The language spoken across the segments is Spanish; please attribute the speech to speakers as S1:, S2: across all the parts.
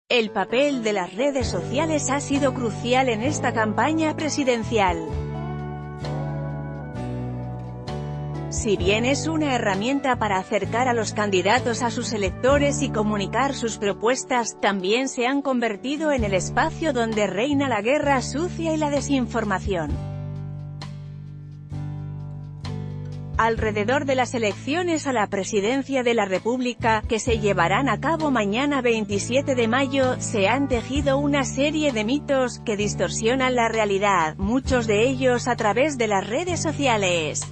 S1: El papel de las redes sociales ha sido crucial en esta campaña presidencial. Si bien es una herramienta para acercar a los candidatos a sus electores y comunicar sus propuestas, también se han convertido en el espacio donde reina la guerra sucia y la desinformación. Alrededor de las elecciones a la presidencia de la República, que se llevarán a cabo mañana 27 de mayo, se han tejido una serie de mitos, que distorsionan la realidad, muchos de ellos a través de las redes sociales.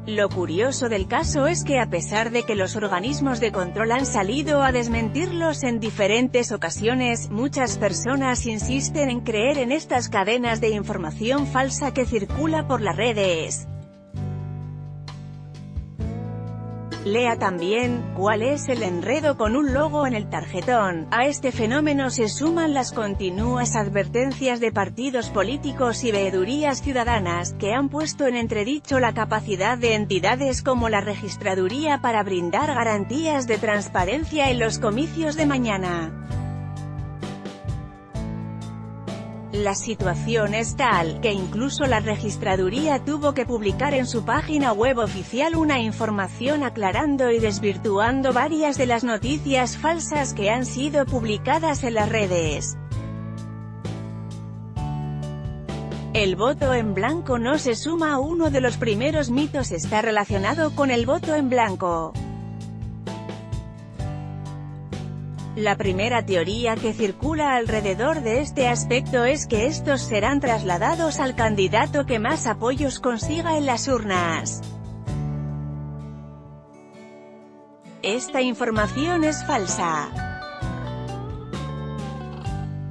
S1: Lo curioso del caso es que a pesar de que los organismos de control han salido a desmentirlos en diferentes ocasiones, muchas personas insisten en creer en estas cadenas de información falsa que circula por las redes. Lea también, ¿cuál es el enredo con un logo en el tarjetón? A este fenómeno se suman las continuas advertencias de partidos políticos y veedurías ciudadanas, que han puesto en entredicho la capacidad de entidades como la Registraduría para brindar garantías de transparencia en los comicios de mañana. La situación es tal, que incluso la Registraduría tuvo que publicar en su página web oficial una información aclarando y desvirtuando varias de las noticias falsas que han sido publicadas en las redes. El voto en blanco no se suma a uno de los primeros mitos está relacionado con el voto en blanco. La primera teoría que circula alrededor de este aspecto es que estos serán trasladados al candidato que más apoyos consiga en las urnas. Esta información es falsa.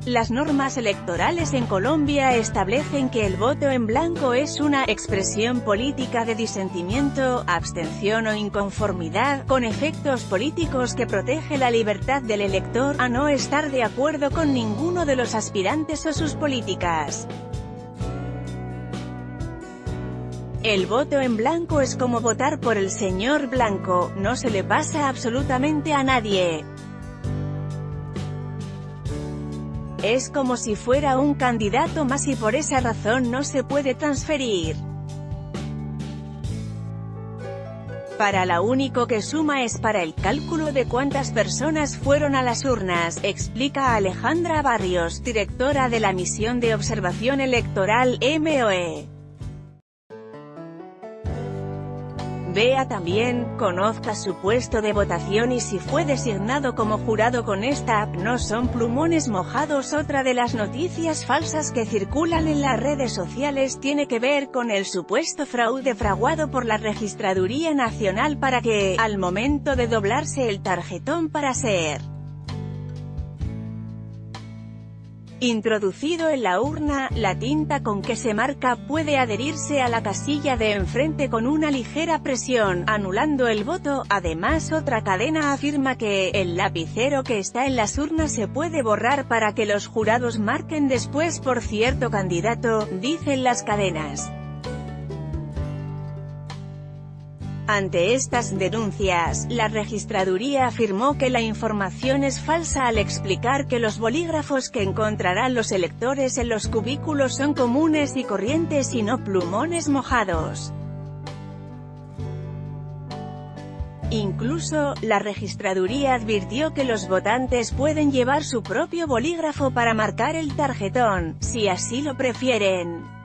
S1: Las normas electorales en Colombia establecen que el voto en blanco es una expresión política de disentimiento, abstención o inconformidad, con efectos políticos que protege la libertad del elector a no estar de acuerdo con ninguno de los aspirantes o sus políticas. El voto en blanco es como votar por el señor Blanco, no se le pasa absolutamente a nadie. Es como si fuera un candidato más y por esa razón no se puede transferir. Para lo único que suma es para el cálculo de cuántas personas fueron a las urnas, explica Alejandra Barrios, directora de la Misión de Observación Electoral, MOE. Vea también, conozca su puesto de votación y si fue designado como jurado con esta app. No son plumones mojados. Otra de las noticias falsas que circulan en las redes sociales tiene que ver con el supuesto fraude fraguado por la Registraduría Nacional para que, al momento de doblarse el tarjetón para ser introducido en la urna, la tinta con que se marca puede adherirse a la casilla de enfrente con una ligera presión, anulando el voto. Además, otra cadena afirma que el lapicero que está en las urnas se puede borrar para que los jurados marquen después por cierto candidato, dicen las cadenas. Ante estas denuncias, la Registraduría afirmó que la información es falsa al explicar que los bolígrafos que encontrarán los electores en los cubículos son comunes y corrientes y no plumones mojados. Incluso, la Registraduría advirtió que los votantes pueden llevar su propio bolígrafo para marcar el tarjetón, si así lo prefieren.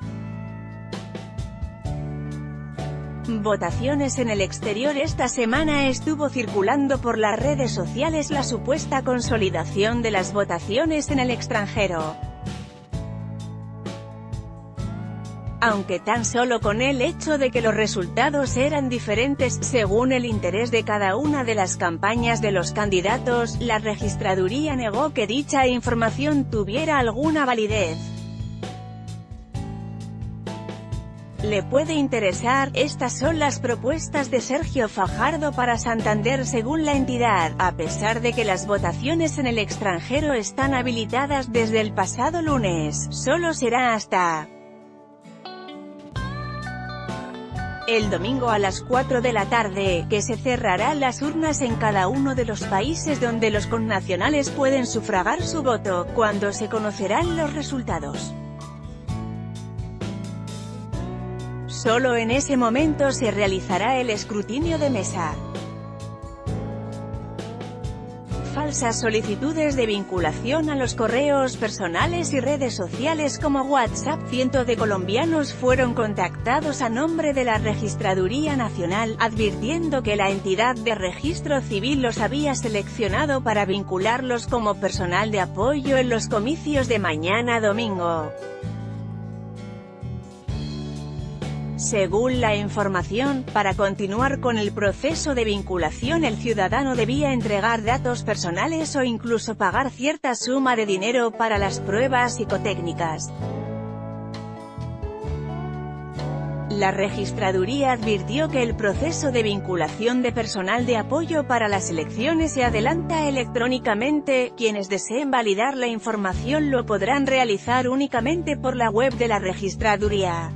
S1: Votaciones en el exterior. Esta semana estuvo circulando por las redes sociales la supuesta consolidación de las votaciones en el extranjero. Aunque tan solo con el hecho de que los resultados eran diferentes, según el interés de cada una de las campañas de los candidatos, la Registraduría negó que dicha información tuviera alguna validez. ¿Le puede interesar? Estas son las propuestas de Sergio Fajardo para Santander. Según la entidad, a pesar de que las votaciones en el extranjero están habilitadas desde el pasado lunes, solo será hasta el domingo a las 4 de la tarde, que se cerrarán las urnas en cada uno de los países donde los connacionales pueden sufragar su voto, cuando se conocerán los resultados. Solo en ese momento se realizará el escrutinio de mesa. Falsas solicitudes de vinculación a los correos personales y redes sociales como WhatsApp. Cientos de colombianos fueron contactados a nombre de la Registraduría Nacional, advirtiendo que la entidad de registro civil los había seleccionado para vincularlos como personal de apoyo en los comicios de mañana domingo. Según la información, para continuar con el proceso de vinculación el ciudadano debía entregar datos personales o incluso pagar cierta suma de dinero para las pruebas psicotécnicas. La registraduría advirtió que el proceso de vinculación de personal de apoyo para las elecciones se adelanta electrónicamente. Quienes deseen validar la información lo podrán realizar únicamente por la web de la registraduría.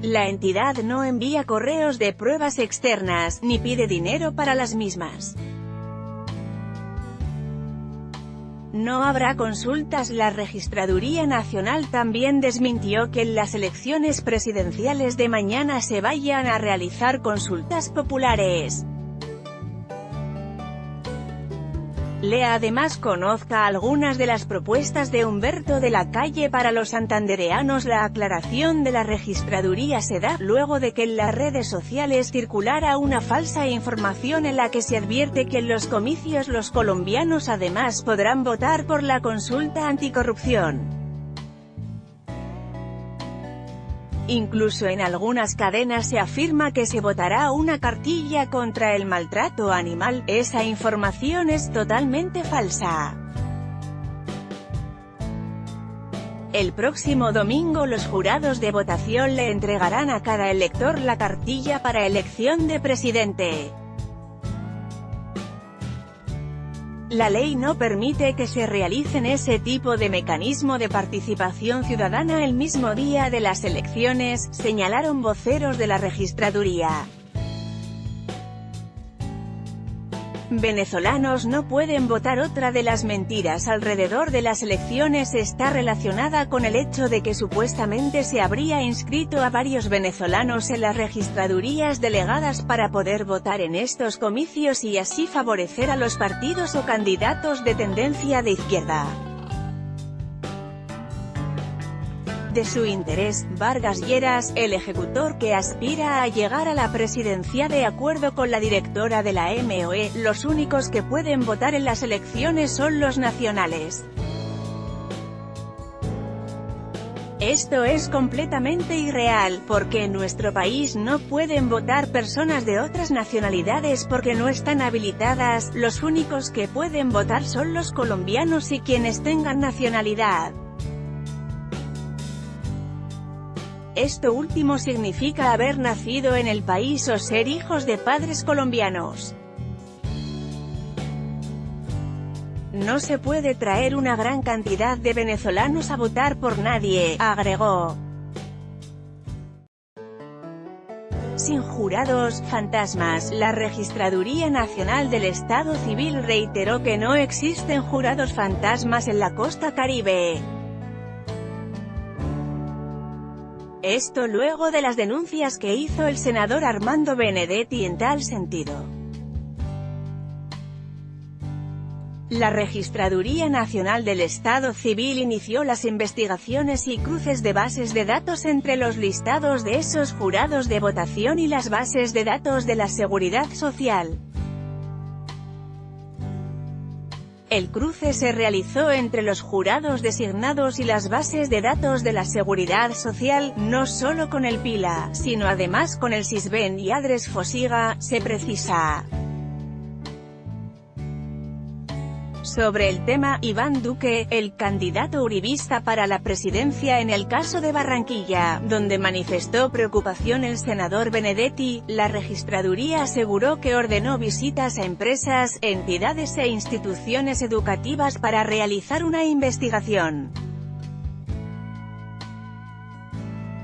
S1: La entidad no envía correos de pruebas externas, ni pide dinero para las mismas. No habrá consultas. La Registraduría Nacional también desmintió que en las elecciones presidenciales de mañana se vayan a realizar consultas populares. Lea además conozca algunas de las propuestas de Humberto de la Calle para los santandereanos. La aclaración de la registraduría se da luego de que en las redes sociales circulara una falsa información en la que se advierte que en los comicios los colombianos además podrán votar por la consulta anticorrupción. Incluso en algunas cadenas se afirma que se votará una cartilla contra el maltrato animal. Esa información es totalmente falsa. El próximo domingo los jurados de votación le entregarán a cada elector la cartilla para elección de presidente. La ley no permite que se realicen ese tipo de mecanismo de participación ciudadana el mismo día de las elecciones, señalaron voceros de la registraduría. Venezolanos no pueden votar. Otra de las mentiras alrededor de las elecciones está relacionada con el hecho de que supuestamente se habría inscrito a varios venezolanos en las registradurías delegadas para poder votar en estos comicios y así favorecer a los partidos o candidatos de tendencia de izquierda. De su interés, Vargas Lleras, el ejecutor que aspira a llegar a la presidencia. De acuerdo con la directora de la MOE, los únicos que pueden votar en las elecciones son los nacionales. Esto es completamente irreal, porque en nuestro país no pueden votar personas de otras nacionalidades porque no están habilitadas. Los únicos que pueden votar son los colombianos y quienes tengan nacionalidad. Esto último significa haber nacido en el país o ser hijos de padres colombianos. No se puede traer una gran cantidad de venezolanos a votar por nadie, agregó. Sin jurados fantasmas, la Registraduría Nacional del Estado Civil reiteró que no existen jurados fantasmas en la costa caribe. Esto luego de las denuncias que hizo el senador Armando Benedetti en tal sentido. La Registraduría Nacional del Estado Civil inició las investigaciones y cruces de bases de datos entre los listados de esos jurados de votación y las bases de datos de la Seguridad Social. El cruce se realizó entre los jurados designados y las bases de datos de la Seguridad Social, no solo con el PILA, sino además con el SISBEN y Adres Fosiga, se precisa. Sobre el tema, Iván Duque, el candidato uribista para la presidencia en el caso de Barranquilla, donde manifestó preocupación el senador Benedetti, la registraduría aseguró que ordenó visitas a empresas, entidades e instituciones educativas para realizar una investigación.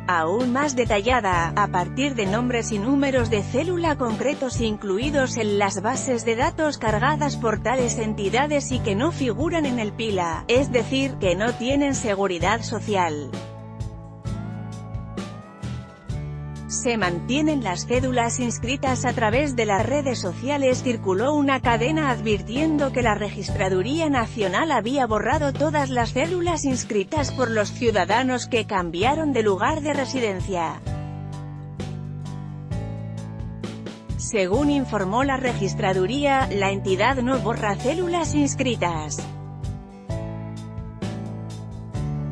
S1: aún más detallada, a partir de nombres y números de célula concretos incluidos en las bases de datos cargadas por tales entidades y que no figuran en el PILA, es decir, que no tienen seguridad social. Se mantienen las cédulas inscritas a través de las redes sociales. Circuló una cadena advirtiendo que la Registraduría Nacional había borrado todas las cédulas inscritas por los ciudadanos que cambiaron de lugar de residencia. Según informó la Registraduría, la entidad no borra cédulas inscritas.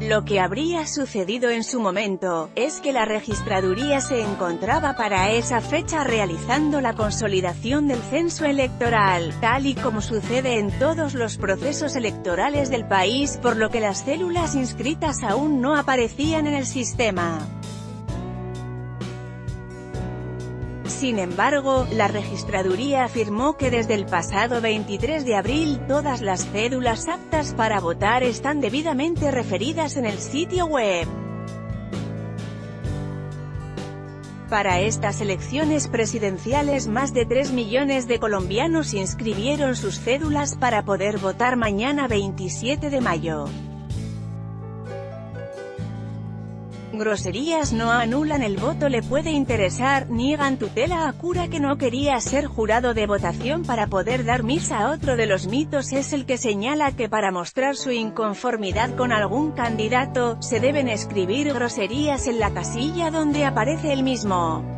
S1: Lo que habría sucedido en su momento, es que la Registraduría se encontraba para esa fecha realizando la consolidación del censo electoral, tal y como sucede en todos los procesos electorales del país, por lo que las cédulas inscritas aún no aparecían en el sistema. Sin embargo, la Registraduría afirmó que desde el pasado 23 de abril todas las cédulas aptas para votar están debidamente referidas en el sitio web. Para estas elecciones presidenciales más de 3 millones de colombianos inscribieron sus cédulas para poder votar mañana 27 de mayo. Groserías no anulan el voto. Le puede interesar, niegan tutela a cura que no quería ser jurado de votación para poder dar misa. Otro de los mitos es el que señala que para mostrar su inconformidad con algún candidato, se deben escribir groserías en la casilla donde aparece el mismo.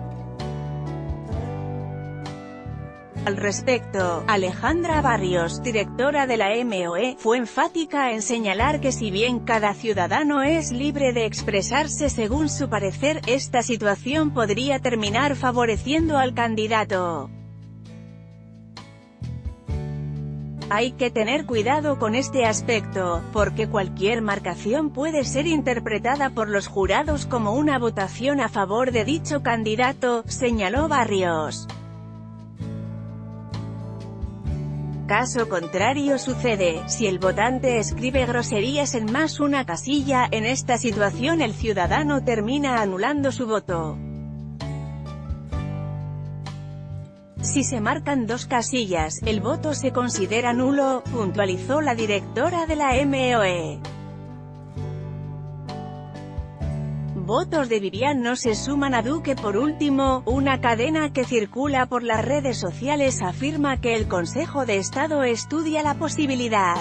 S1: Al respecto, Alejandra Barrios, directora de la MOE, fue enfática en señalar que si bien cada ciudadano es libre de expresarse según su parecer, esta situación podría terminar favoreciendo al candidato. Hay que tener cuidado con este aspecto, porque cualquier marcación puede ser interpretada por los jurados como una votación a favor de dicho candidato, señaló Barrios. Caso contrario sucede, si el votante escribe groserías en más una casilla, en esta situación el ciudadano termina anulando su voto. Si se marcan dos casillas, el voto se considera nulo, puntualizó la directora de la MOE. Votos de Vivian no se suman a Duque. Por último, una cadena que circula por las redes sociales afirma que el Consejo de Estado estudia la posibilidad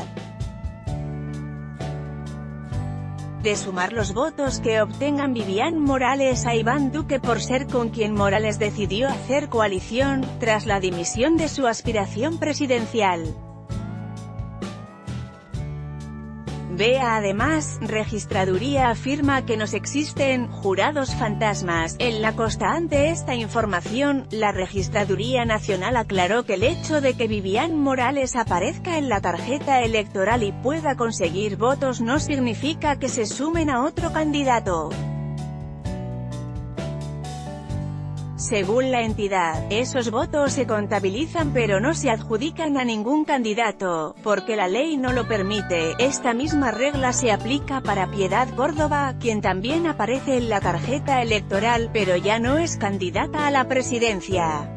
S1: de sumar los votos que obtengan Vivian Morales a Iván Duque por ser con quien Morales decidió hacer coalición, tras la dimisión de su aspiración presidencial. Vea además, Registraduría afirma que no existen jurados fantasmas. En la costa ante esta información, la Registraduría Nacional aclaró que el hecho de que Vivian Morales aparezca en la tarjeta electoral y pueda conseguir votos no significa que se sumen a otro candidato. Según la entidad, esos votos se contabilizan pero no se adjudican a ningún candidato, porque la ley no lo permite. Esta misma regla se aplica para Piedad Córdoba, quien también aparece en la tarjeta electoral, pero ya no es candidata a la presidencia.